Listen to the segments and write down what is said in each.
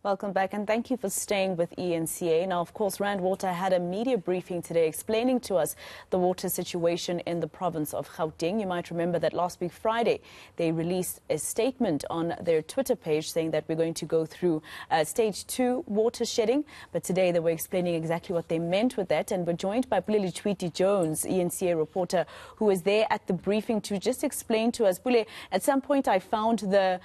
Welcome back, and thank you for staying with eNCA. Now, of course, Rand Water had a media briefing today explaining to us the water situation in the province of Gauteng. You might remember that last week, Friday, they released a statement on their Twitter page saying that we're going to go through stage 2 water shedding. But today they were explaining exactly what they meant with that. And we're joined by Pule Letshwiti Jones, eNCA reporter, who was there at the briefing to just explain to us. Pule, at some point I found the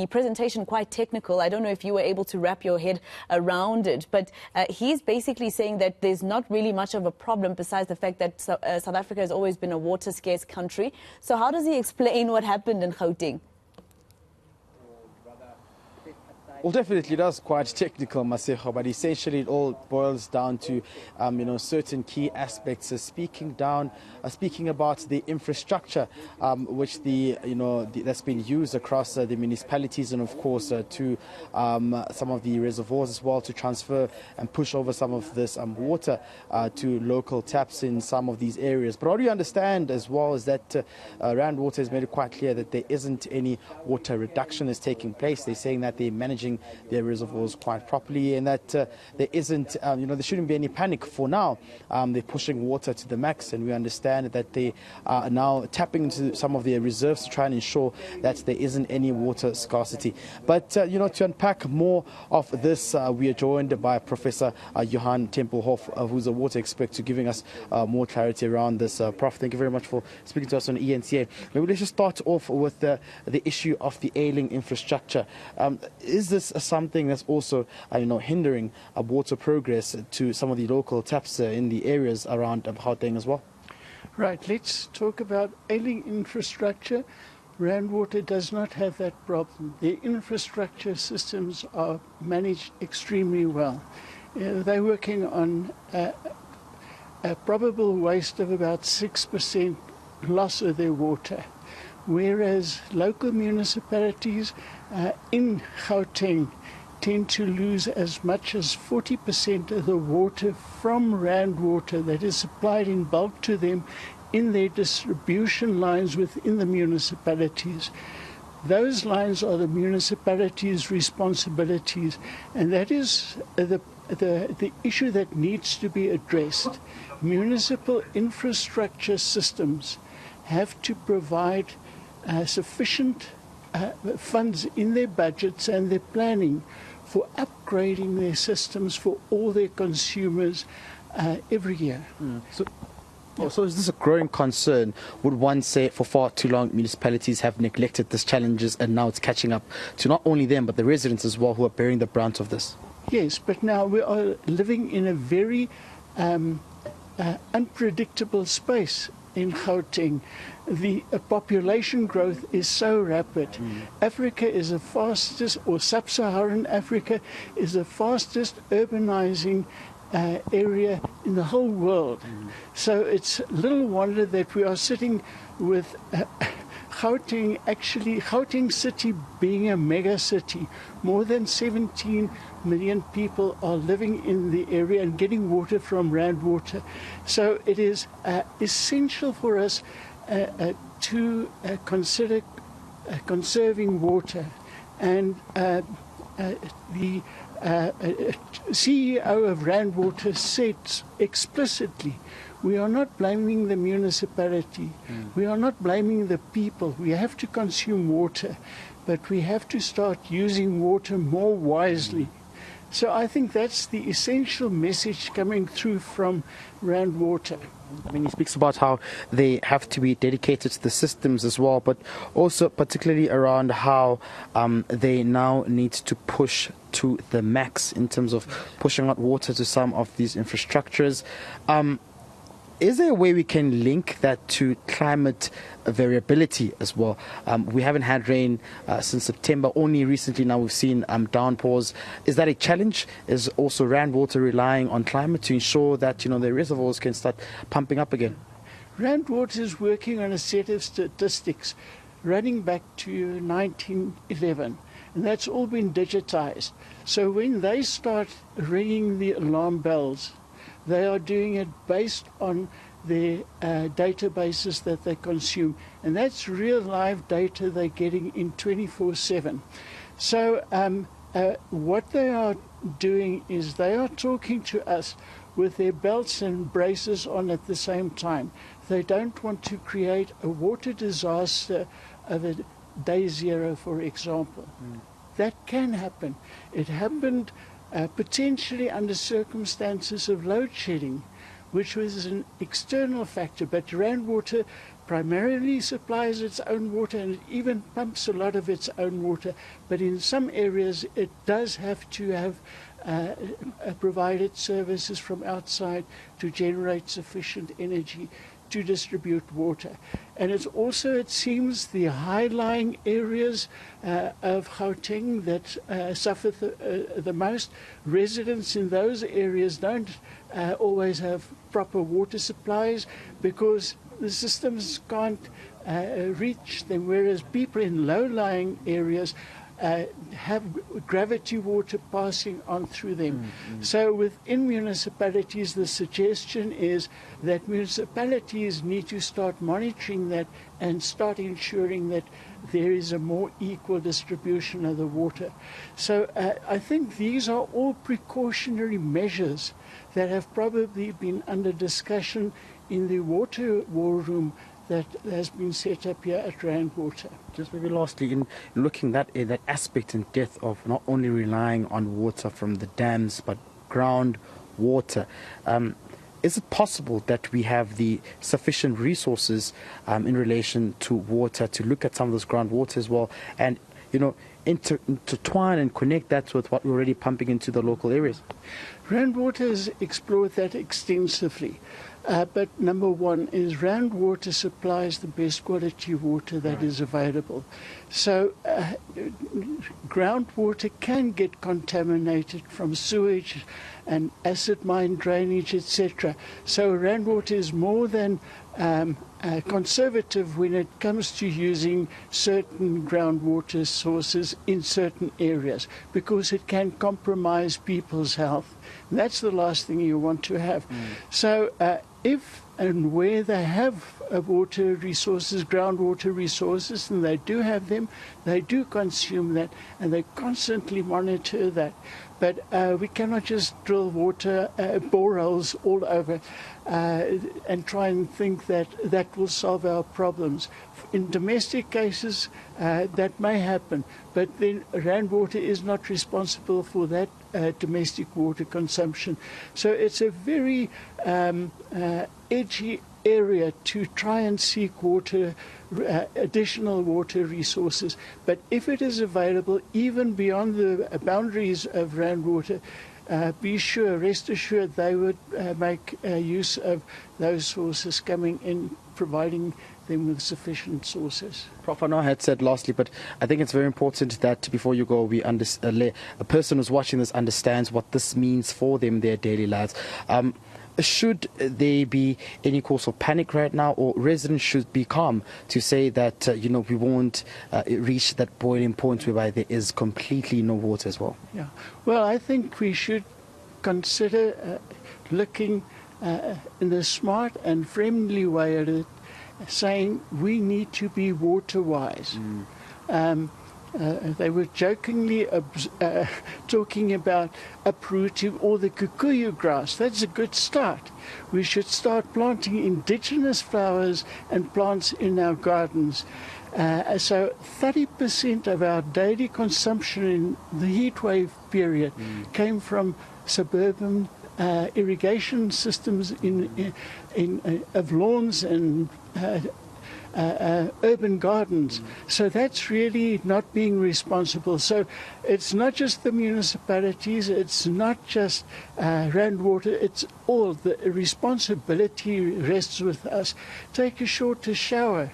presentation quite technical. I don't know if you were able to wrap your head around it, but he's basically saying that there's not really much of a problem besides the fact that South Africa has always been a water scarce country. So how does he explain what happened in Gauteng? Well, definitely that's quite technical, Masejo, but essentially it all boils down to, certain key aspects. Speaking about the infrastructure, which that's been used across the municipalities, and of course to some of the reservoirs as well, to transfer and push over some of this water to local taps in some of these areas. But what we understand as well is that Rand Water has made it quite clear that there isn't any water reduction that's taking place. They're saying that they're managing their reservoirs quite properly, and that there isn't, there shouldn't be any panic for now. They're pushing water to the max, and we understand that they are now tapping into some of their reserves to try and ensure that there isn't any water scarcity. But, to unpack more of this, we are joined by Professor Johan Tempelhof, who's a water expert, to giving us more clarity around this. Prof, thank you very much for speaking to us on eNCA. Maybe let's just start off with the issue of the ailing infrastructure. Is this something that's also hindering water progress to some of the local taps in the areas around Gauteng as well? Right, let's talk about ailing infrastructure. Rand Water does not have that problem. The infrastructure systems are managed extremely well. They're working on a probable waste of about 6% loss of their water, whereas local municipalities in Gauteng tend to lose as much as 40% of the water from Rand Water that is supplied in bulk to them in their distribution lines within the municipalities. Those lines are the municipalities' responsibilities, and that is the issue that needs to be addressed. Municipal infrastructure systems have to provide sufficient funds in their budgets and their planning for upgrading their systems for all their consumers every year. So is this a growing concern? Would one say for far too long municipalities have neglected these challenges, and now it's catching up to not only them but the residents as well who are bearing the brunt of this? Yes, but now we are living in a very unpredictable space in Gauteng. The population growth is so rapid. Africa is the fastest, or sub-Saharan Africa is the fastest urbanizing area in the whole world. So it's little wonder that we are sitting with Gauteng city being a mega city. More than 17 million people are living in the area and getting water from Rand Water. So it is essential for us to consider conserving water. And the CEO of Rand Water said explicitly, we are not blaming the municipality. We are not blaming the people. We have to consume water, but we have to start using water more wisely. So I think that's the essential message coming through from Rand Water. I mean, he speaks about how they have to be dedicated to the systems as well, but also particularly around how they now need to push to the max in terms of pushing out water to some of these infrastructures. Is there a way we can link that to climate variability as well? We haven't had rain since September. Only recently now we've seen downpours. Is that a challenge? Is also Rand Water relying on climate to ensure that the reservoirs can start pumping up again? Rand Water is working on a set of statistics running back to 1911, and that's all been digitized. So when they start ringing the alarm bells, they are doing it based on the databases that they consume. And that's real live data they're getting in 24/7. So what they are doing is they are talking to us with their belts and braces on at the same time. They don't want to create a water disaster of a day zero, for example. That can happen. It happened potentially under circumstances of load shedding, which was an external factor, but Rand Water primarily supplies its own water and it even pumps a lot of its own water. But in some areas it does have to have provided services from outside to generate sufficient energy to distribute water. And it's also, it seems, the high-lying areas of Gauteng that suffer the most. Residents in those areas don't always have proper water supplies because the systems can't reach them, whereas people in low-lying areas have gravity water passing on through them. So within municipalities, the suggestion is that municipalities need to start monitoring that and start ensuring that there is a more equal distribution of the water. So I think these are all precautionary measures that have probably been under discussion in the water war room that has been set up here at Rand Water. Just maybe lastly, in looking at that aspect and depth of not only relying on water from the dams but ground water, is it possible that we have the sufficient resources in relation to water to look at some of this groundwater as well and, intertwine and connect that with what we're already pumping into the local areas? Rand Water has explored that extensively. But number one is Rand Water supplies the best quality water that is available. So groundwater can get contaminated from sewage and acid mine drainage, etc. So Rand Water is more than conservative when it comes to using certain groundwater sources in certain areas because it can compromise people's health. And that's the last thing you want to have. So if and where they have water resources, groundwater resources, and they do have them, they do consume that, and they constantly monitor that. But we cannot just drill water boreholes all over and try and think that that will solve our problems. In domestic cases, that may happen, but then Rand Water is not responsible for that domestic water consumption. So it's a very edgy area to try and seek water, additional water resources. But if it is available, even beyond the boundaries of Rand Water, rest assured they would make use of those sources coming in, providing them with sufficient sources. Prof, I know I had said lastly, but I think it's very important that before you go, a person who's watching this understands what this means for them, their daily lives. Should there be any cause of panic right now, or residents should be calm to say that, we won't reach that boiling point whereby there is completely no water as well? Yeah. Well, I think we should consider looking in a smart and friendly way at it, saying we need to be water-wise. They were jokingly talking about uprooting all the kikuyu grass. That's a good start. We should start planting indigenous flowers and plants in our gardens. So 30% of our daily consumption in the heat wave period came from suburban irrigation systems of lawns and urban gardens. So that's really not being responsible. So it's not just the municipalities, it's not just Rand Water, it's all. The responsibility rests with us. Take a shorter shower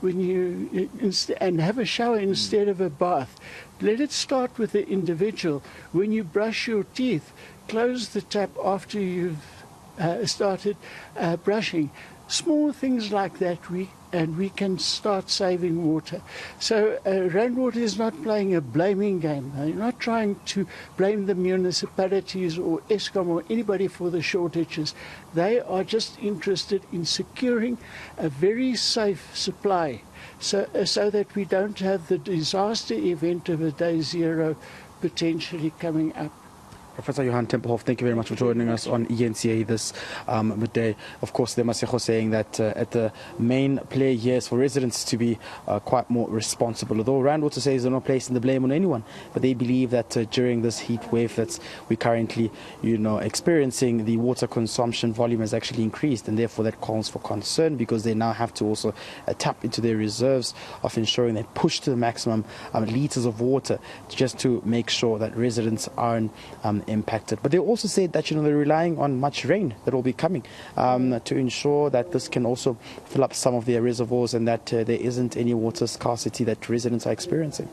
and have a shower instead of a bath. Let it start with the individual. When you brush your teeth, close the tap after you've started brushing. Small things like that, we can start saving water. So Rand Water is not playing a blaming game. They're not trying to blame the municipalities or Eskom or anybody for the shortages. They are just interested in securing a very safe supply so that we don't have the disaster event of a day zero potentially coming up. Professor Johan Tempelhof, thank you very much for joining us on eNCA this midday. Of course, Masego saying that at the main play here is for residents to be quite more responsible. Although Rand Water says they're not placing the blame on anyone, but they believe that during this heat wave that we're currently, experiencing, the water consumption volume has actually increased, and therefore that calls for concern because they now have to also tap into their reserves of ensuring they push to the maximum litres of water just to make sure that residents aren't impacted. But they also said that they're relying on much rain that will be coming to ensure that this can also fill up some of their reservoirs and that there isn't any water scarcity that residents are experiencing.